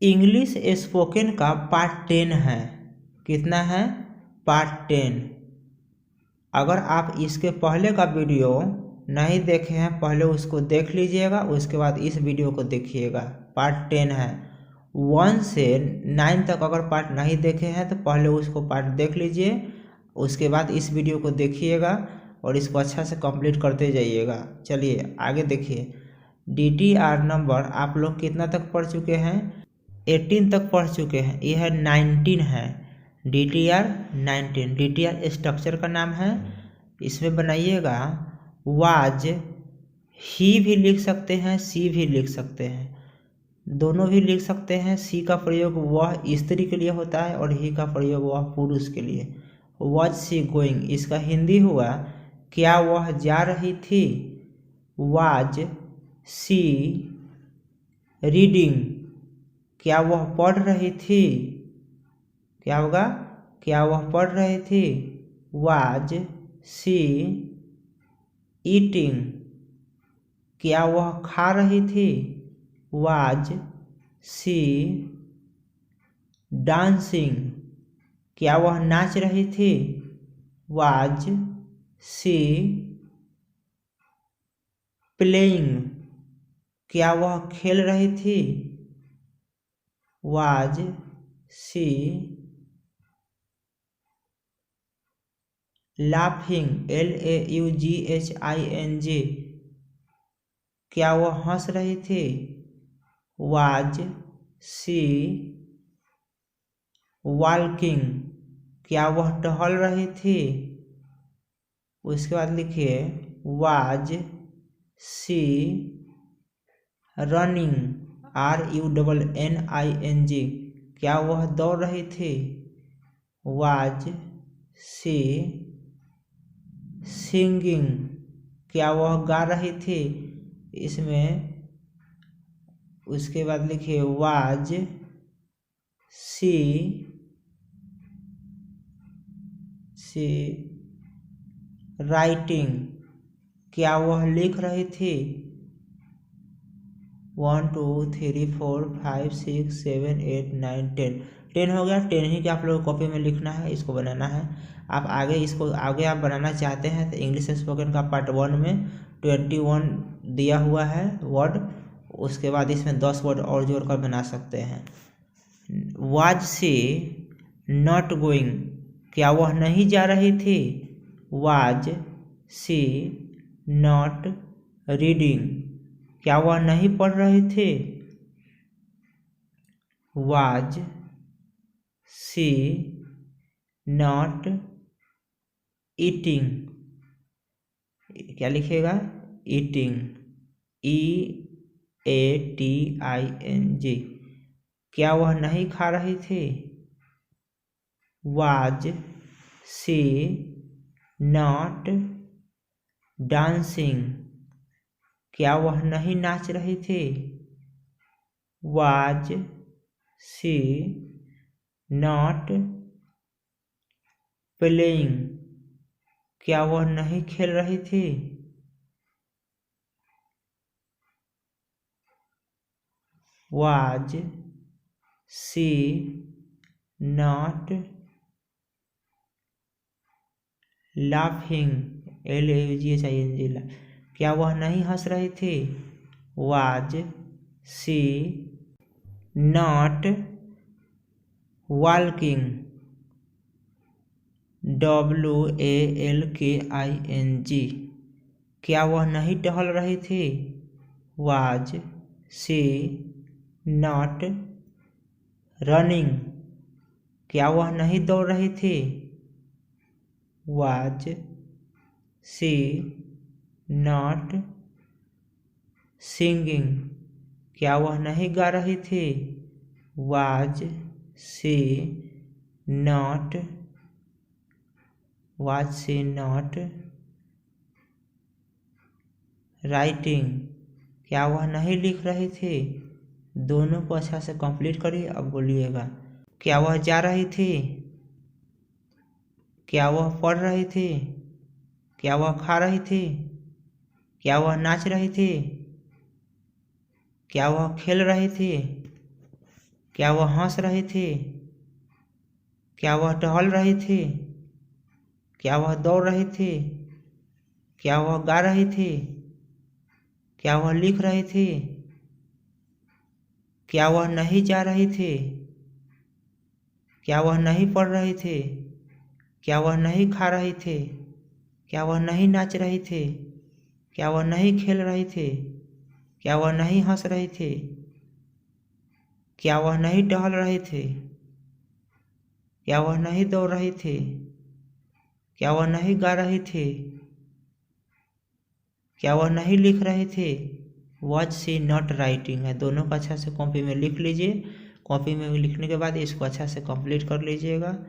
English spoken का part 10 है। कितना है? पार्ट 10। अगर आप इसके पहले का वीडियो नहीं देखे हैं, पहले उसको देख लीजिएगा, उसके बाद इस वीडियो को देखिएगा। पार्ट 10 है। 1 से 9 तक अगर पार्ट नहीं देखे हैं तो पहले उसको पार्ट देख लीजिए, उसके बाद इस वीडियो को देखिएगा और इसको अच्छा से कंप्लीट करते जाइएगा। चलिए आगे देखिए। DTR नंबर आप लोग कितना तक पढ़ चुके हैं? 18 तक पढ़ चुके हैं। यह है 19 है। DTR 19। DTR स्ट्रक्चर का नाम है। इसमें बनाइएगा वाज, ही भी लिख सकते हैं, सी भी लिख सकते हैं, दोनों भी लिख सकते हैं। सी का प्रयोग वह स्त्री के लिए होता है और ही का प्रयोग वह पुरुष के लिए। वॉज सी गोइंग, इसका हिंदी हुआ क्या वह जा रही थी। वाज सी रीडिंग, क्या वह पढ़ रही थी। क्या होगा? क्या वह पढ़ रही थी। वाज सी ईटिंग, क्या वह खा रही थी। वाज सी डांसिंग, क्या वह नाच रही थी। वाज सी प्लेइंग, क्या वह खेल रही थी। वाज सी लाफिंग, LAUGHING, क्या वह हंस रही थी। वाज सी वॉकिंग, क्या वह टहल रही थी। उसके बाद लिखिए वाज सी रनिंग, RUNNING, क्या वह दौड़ रही थी। वाज सी सिंगिंग, क्या वह गा रही थी। इसमें उसके बाद लिखिए वाज सी राइटिंग, क्या वह लिख रही थी। 1 2 3 4 5 6 7 8 9 10। 10 हो गया। 10 ही कि आप लोग कॉपी में लिखना है, इसको बनाना है। आप आगे आप बनाना चाहते हैं तो इंग्लिश स्पोकन का पार्ट 1 में 21 दिया हुआ है वर्ड, उसके बाद इसमें 10 वर्ड और जोड़कर बना सकते हैं। वाज सी नॉट गोइंग, क्या वह नहीं जा रही थी। वाज सी नॉट रीडिंग, क्या वह नहीं पढ़ रही थी। वाज सी नॉट ईटिंग, क्या लिखेगा? ईटिंग, EATING, क्या वह नहीं खा रही थी। वाज सी नॉट डांसिंग, क्या वह नहीं नाच रही थी। वाज सी नॉट प्लेइंग, क्या वह नहीं खेल रही थी। Was she not laughing, LAUGHING, क्या वह नहीं हंस रही थी। Was she not walking, WALKING, क्या वह नहीं टहल रही थी। वाज सी नॉट रनिंग, क्या वह नहीं दौड़ रही थी। वाज सी नॉट सिंगिंग, क्या वह नहीं गा रही थी। वाज सी नॉट राइटिंग, क्या वह नहीं लिख रही थी। दोनों को अच्छा से कंप्लीट करिए। अब बोलिएगा, क्या वह जा रही थी। क्या वह पढ़ रही थी। क्या वह खा रही थी। क्या वह नाच रही थी। क्या वह खेल रही थी। क्या वह हंस रही थी? क्या वह टहल रही थी? क्या वह दौड़ रही थी? क्या वह गा रही थी? क्या वह लिख रही थी? क्या वह नहीं जा रही थी? क्या वह नहीं पढ़ रही थी? क्या वह नहीं खा रही थी? क्या वह नहीं नाच रही थी? क्या वह नहीं खेल रही थी? क्या वह नहीं हंस रही थी? क्या वह नहीं टहल रही थी? क्या वह नहीं दौड़ रही थी? क्या वह नहीं गा रही थी? क्या वह नहीं लिख रही थी? वॉज सी नॉट राइटिंग है। दोनों को अच्छा से कॉपी में लिख लीजिए। कॉपी में लिखने के बाद इसको अच्छा से कंप्लीट कर लीजिएगा।